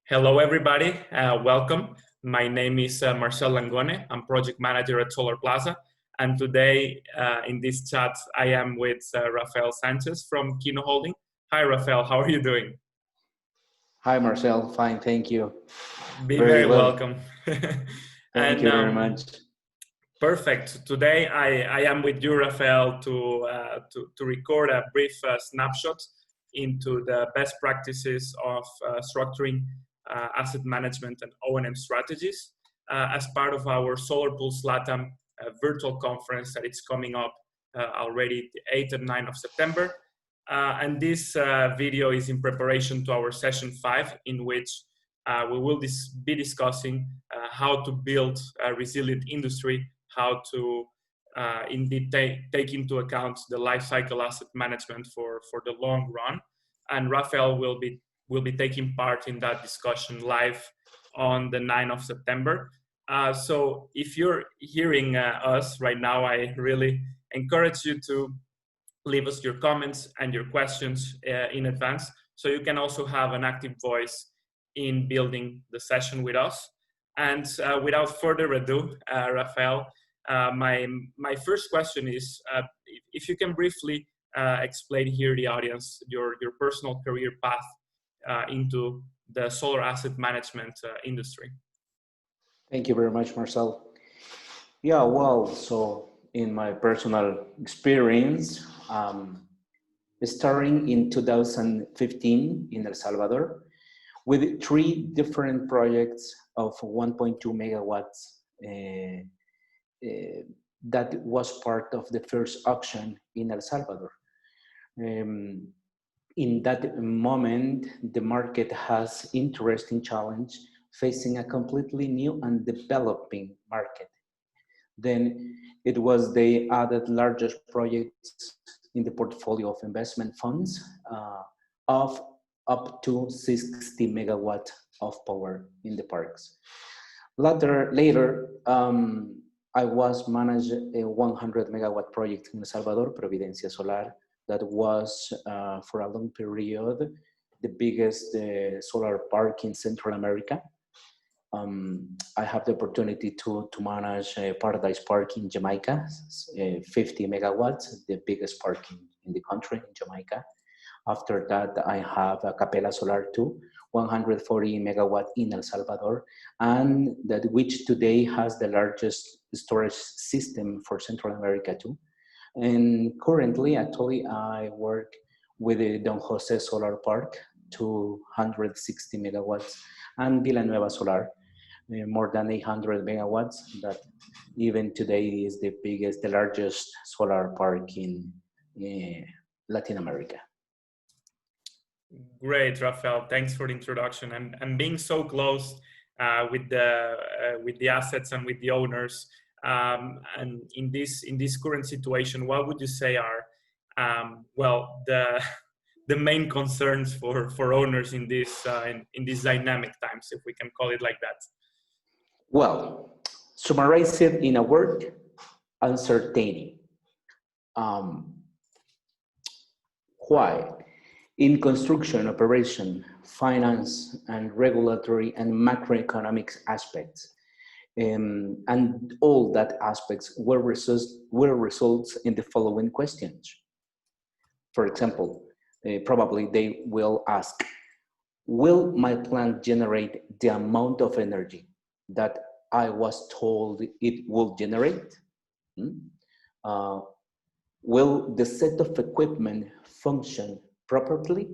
Hello, everybody. Welcome. My name is Marcel Langone. I'm project manager at Solarplaza. And today in this chat, I am with Rafael Sánchez from Kino Holding. Hi, Rafael. How are you doing? Hi, Marcel. Fine, thank you. Be very welcome. Thank you very much. Perfect. Today, I am with you, Rafael, to record a brief snapshot into the best practices of structuring asset management and O&M strategies as part of our Solar Pulse LATAM virtual conference that it's coming up already the 8th and 9th of September. And this video is in preparation to our session 5, in which we will be discussing how to build a resilient industry, how to indeed take into account the life cycle asset management for the long run. And Rafael will be taking part in that discussion live on the 9th of September. So if you're hearing us right now, I really encourage you to leave us your comments and your questions in advance, so you can also have an active voice in building the session with us. And without further ado, Rafael, my first question is, if you can briefly explain here the audience your personal career path into the solar asset management industry. Thank you very much, Marcel. Yeah, well, so in my personal experience, starting in 2015 in El Salvador, with 3 different projects of 1.2 megawatts that was part of the first auction in El Salvador. In that moment, the market has interesting challenge facing a completely new and developing market. Then it was the added largest projects in the portfolio of investment funds of up to 60 megawatt of power in the parks. Later, I was managed a 100 megawatt project in El Salvador, Providencia Solar, that was for a long period the biggest solar park in Central America. I have the opportunity to manage Paradise Park in Jamaica, 50 megawatts, the biggest park in the country, in Jamaica. After that, I have a Capella Solar 2, 140 megawatt in El Salvador, and that which today has the largest storage system for Central America too. And currently, actually, I work with the Don Jose Solar Park, 260 megawatts, and Villanueva Solar, more than 800 megawatts, that even today is the largest solar park in Latin America. Great, Rafael. Thanks for the introduction and being so close with the assets and with the owners. And in this current situation, what would you say are the main concerns for owners in these dynamic times, if we can call it like that? Well, summarize it in a word: uncertainty. Why? In construction, operation, finance, and regulatory and macroeconomic aspects, and all that aspects will result in the following questions. For example, probably they will ask, will my plant generate the amount of energy that I was told it will generate? Will the set of equipment function properly?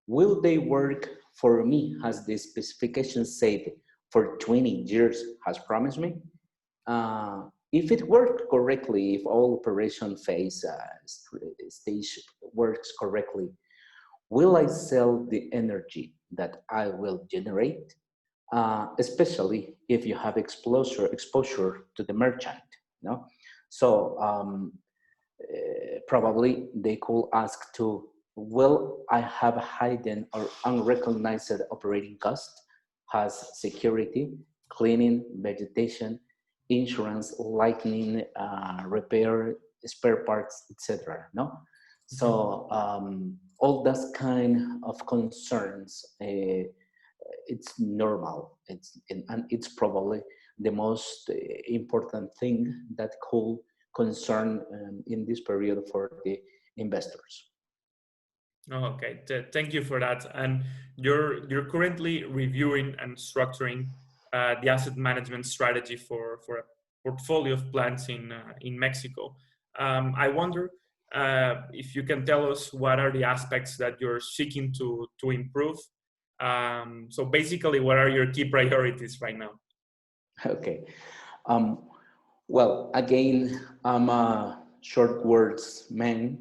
Will they work for me as the specification said for 20 years has promised me? If it worked correctly, if all operation phase stage works correctly, will I sell the energy that I will generate? Especially if you have exposure to the merchant, no? So probably they could ask to, will I have hidden or unrecognized operating costs, has security, cleaning, vegetation, insurance, lighting, repair, spare parts, etc. No, so all that kind of concerns it's normal. And it's probably the most important thing that could concern in this period for the investors. Okay, thank you for that. And you're currently reviewing and structuring the asset management strategy for a portfolio of plants in Mexico. I wonder if you can tell us what are the aspects that you're seeking to improve. So basically, what are your key priorities right now? Okay. Well, again, I'm a short words man.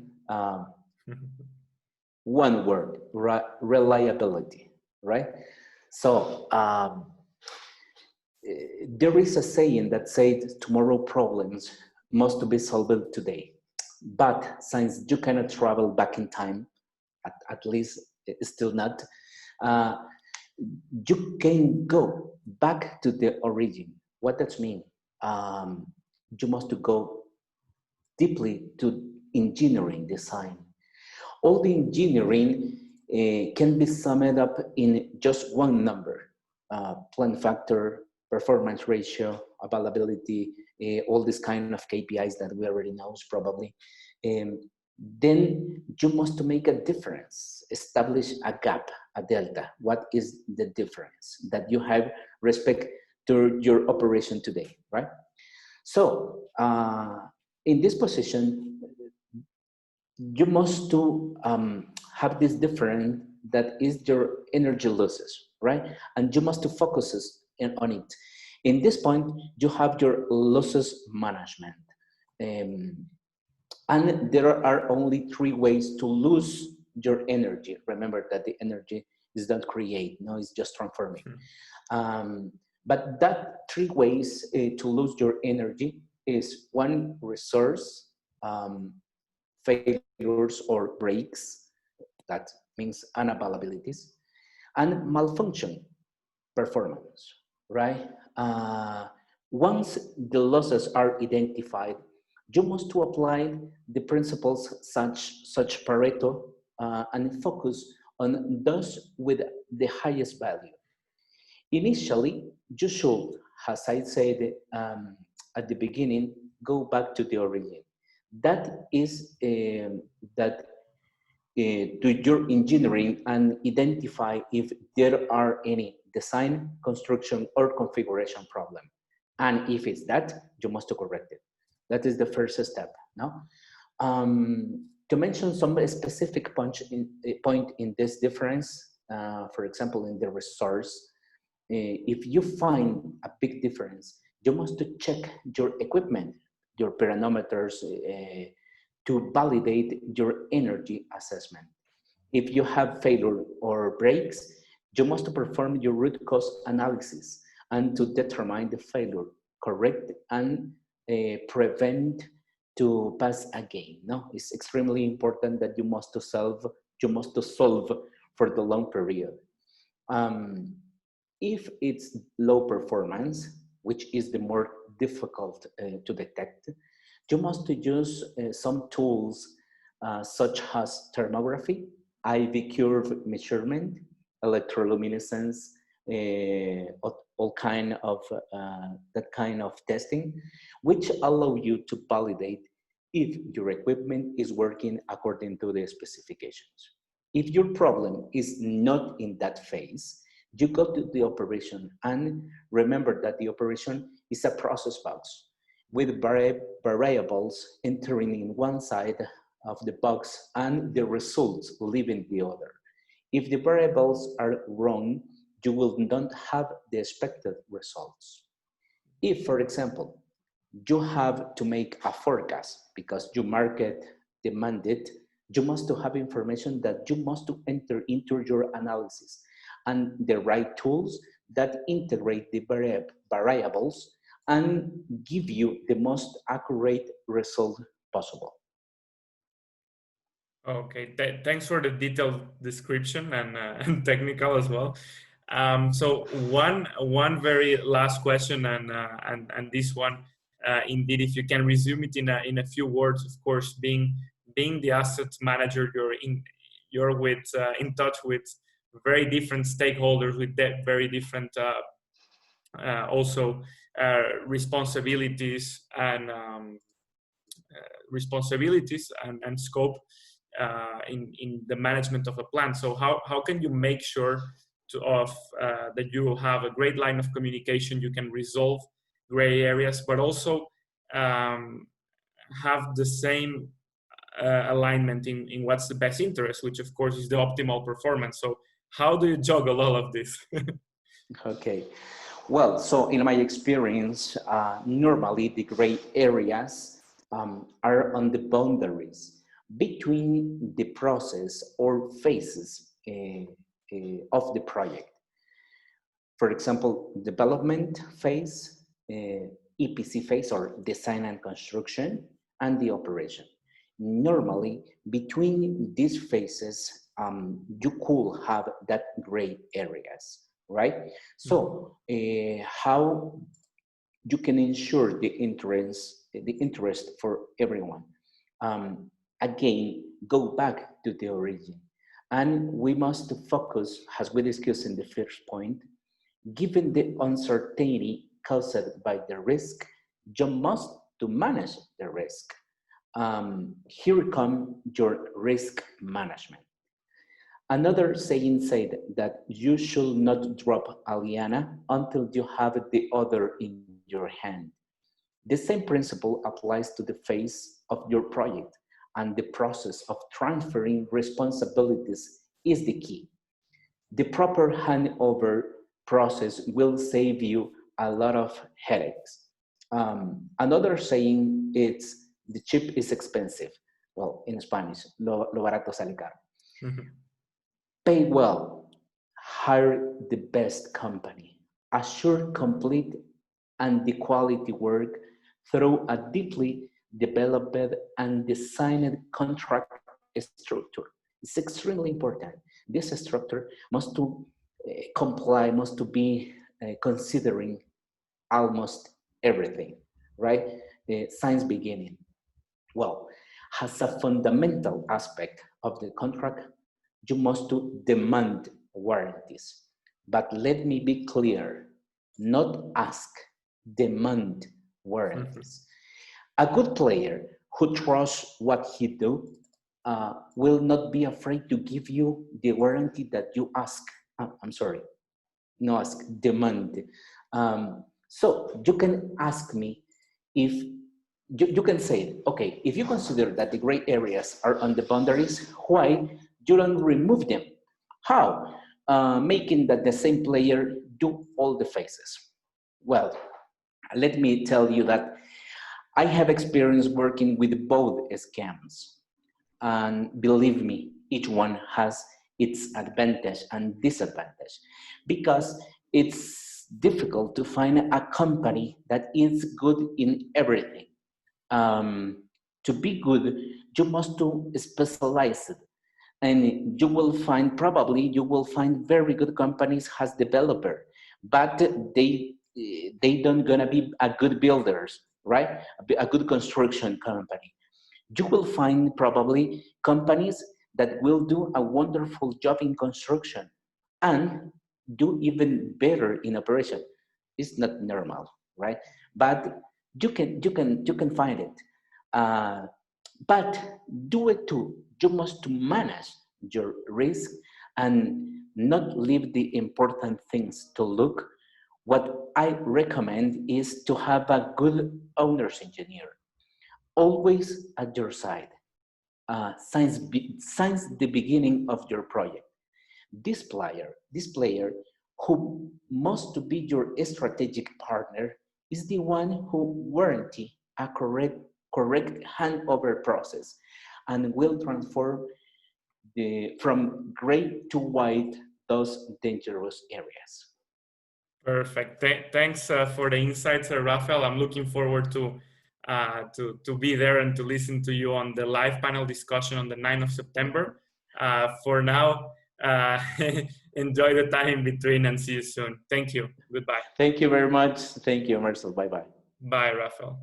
One word, reliability, right? So there is a saying that says tomorrow problems must be solved today. But since you cannot travel back in time, at least still not, uh, you can go back to the origin. What does mean? You must go deeply to engineering design. All the engineering can be summed up in just one number: plant factor, performance ratio, availability, all these kind of KPIs that we already know probably. Then you must make a difference, establish a gap, a delta. What is the difference that you have respect to your operation today, right? So in this position, you must to have this difference that is your energy losses, right? And you must to focus on it. In this point, you have your losses management. And there are only three ways to lose your energy. Remember that the energy is not create, no, it's just transforming. But that three ways to lose your energy is one, resource, failures or breaks, that means unavailabilities, and malfunction, performance, right? Once the losses are identified, you must to apply the principles such Pareto and focus on those with the highest value. Initially, you should, as I said at the beginning, go back to the origin. That is that do your engineering and identify if there are any design, construction, or configuration problem. And if it's that, you must correct it. That is the first step. No? To mention some specific point in this difference, for example, in the resource, if you find a big difference, you must check your equipment, your parameters, to validate your energy assessment. If you have failure or breaks, you must perform your root cause analysis and to determine the failure, correct and prevent to pass again. No, it's extremely important that you must solve for the long period. If it's low performance, which is the more difficult to detect, you must use some tools such as thermography, IV curve measurement, electroluminescence, all kind of that kind of testing, which allow you to validate if your equipment is working according to the specifications. If your problem is not in that phase, you go to the operation and remember that the operation is a process box with variables entering in one side of the box and the results leaving the other. If the variables are wrong, you will not have the expected results. If, for example, you have to make a forecast because your market demanded, you must have information that you must enter into your analysis and the right tools that integrate the variables and give you the most accurate result possible. Okay, thanks for the detailed description and, and technical as well. So one very last question, and this one, indeed, if you can resume it in a few words, of course, being the asset manager, you're in touch with very different stakeholders with very different also responsibilities and scope in the management of a plant. So how can you make sure that you have a great line of communication, you can resolve gray areas, but also have the same alignment in what's the best interest, which of course is the optimal performance. So how do you juggle all of this? Okay. Well, so in my experience, normally the gray areas are on the boundaries between the process or phases of the project. For example, development phase, EPC phase or design and construction, and the operation. Normally, between these phases, you could have that gray areas, right? So, how you can ensure the interest for everyone? Again, go back to the origin, and we must focus, as we discussed in the first point, given the uncertainty caused by the risk, you must to manage the risk. Here comes your risk management. Another saying said that you should not drop a liana until you have the other in your hand. The same principle applies to the phase of your project, and the process of transferring responsibilities is the key. The proper handover process will save you a lot of headaches. Another saying is, the cheap is expensive. Well, in Spanish, lo barato sale caro. Pay well, hire the best company, assure complete and the quality work through a deeply developed and designed contract structure. It's extremely important. This structure must to comply, must to be considering almost everything, right? Since beginning. Well, has a fundamental aspect of the contract, you must to demand warranties. But let me be clear, not ask, demand warranties. A good player who trusts what he do will not be afraid to give you the warranty that you ask. I'm sorry, no ask, demand. So you can ask me if, you can say, okay, if you consider that the gray areas are on the boundaries, why you don't remove them? How? Making that the same player do all the phases. Well, let me tell you that I have experience working with both scams. And believe me, each one has its advantage and disadvantage, because it's difficult to find a company that is good in everything. To be good, you must to specialize it. And you will find, probably you will find very good companies as developer, but they don't gonna be a good builders, right? A good construction company. You will find probably companies that will do a wonderful job in construction and do even better in operation. It's not normal, right? But you can find it. But do it too. You must manage your risk and not leave the important things to look. What I recommend is to have a good owner's engineer, always at your side, since the beginning of your project. This player who must be your strategic partner is the one who warranty a correct handover process and will transform from gray to white those dangerous areas. Perfect. Thanks for the insights, Rafael. I'm looking forward to be there and to listen to you on the live panel discussion on the 9th of September. For now, enjoy the time in between and see you soon. Thank you. Goodbye. Thank you very much. Thank you, Marcel. Bye-bye. Bye, Rafael.